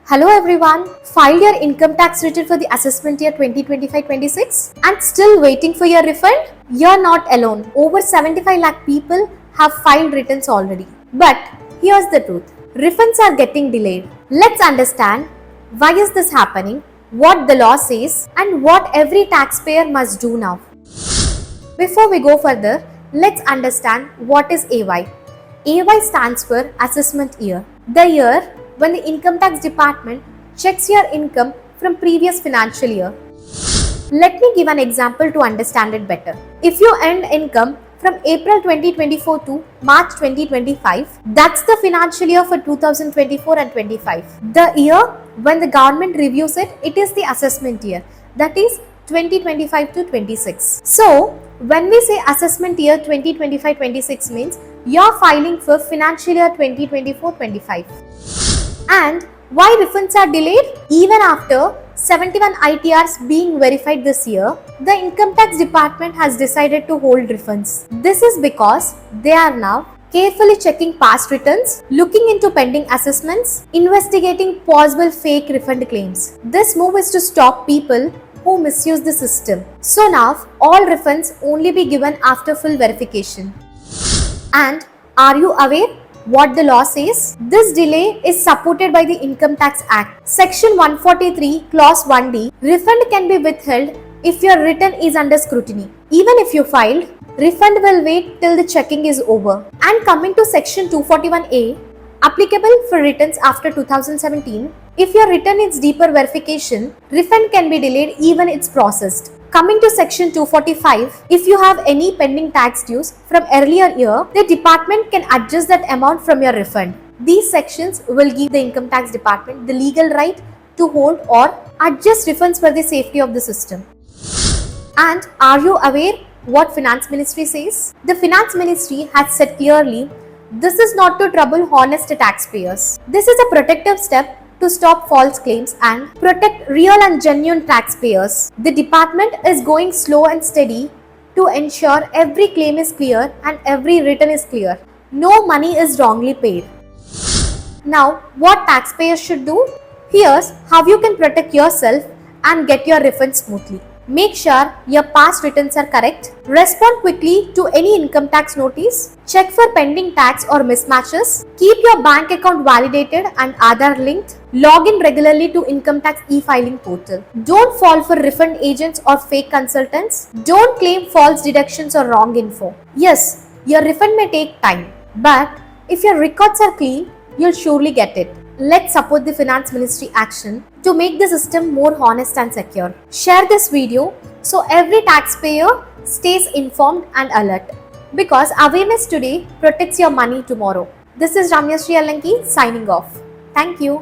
Hello everyone, filed your income tax return for the assessment year 2025-26 and still waiting for your refund? You're not alone. Over 75 lakh people have filed returns already. But here's the truth. Refunds are getting delayed. Let's understand why is this happening, what the law says and what every taxpayer must do now. Before we go further, let's understand what is AY. AY stands for Assessment Year. The year when the Income Tax Department checks your income from previous financial year. Let me give an example to understand it better. If you earned income from April 2024 to March 2025, that's the financial year for 2024 and 25. The year when the government reviews it, it is the assessment year. That is 2025 to 26. So, when we say assessment year 2025-26 means you're filing for financial year 2024-25. And why refunds are delayed? Even after 71 ITRs being verified this year, the Income Tax Department has decided to hold refunds. This is because they are now carefully checking past returns, looking into pending assessments, investigating possible fake refund claims. This move is to stop people who misuse the system. So now, all refunds only be given after full verification. And are you aware what the law says? This delay is supported by the Income Tax Act. Section 143, Clause 1D, refund can be withheld if your return is under scrutiny. Even if you filed, refund will wait till the checking is over. And coming to Section 241A, applicable for returns after 2017, if your return needs deeper verification, refund can be delayed even it's processed. Coming to Section 245, if you have any pending tax dues from earlier year, the department can adjust that amount from your refund. These sections will give the Income Tax Department the legal right to hold or adjust refunds for the safety of the system. And are you aware what Finance Ministry says? The Finance Ministry has said clearly, this is not to trouble honest taxpayers. This is a protective step to stop false claims and protect real and genuine taxpayers. The department is going slow and steady to ensure every claim is clear and every return is clear. No money is wrongly paid. Now, what taxpayers should do? Here's how you can protect yourself and get your refund smoothly. Make sure your past returns are correct. Respond quickly to any income tax notice. Check for pending tax or mismatches. Keep your bank account validated and Aadhaar linked. Log in regularly to Income Tax e-filing portal. Don't fall for refund agents or fake consultants. Don't claim false deductions or wrong info. Yes, your refund may take time, but if your records are clean, you'll surely get it. Let's support the Finance Ministry action to make the system more honest and secure. Share this video so every taxpayer stays informed and alert. Because awareness today protects your money tomorrow. This is Ramya Sri Alanki signing off. Thank you.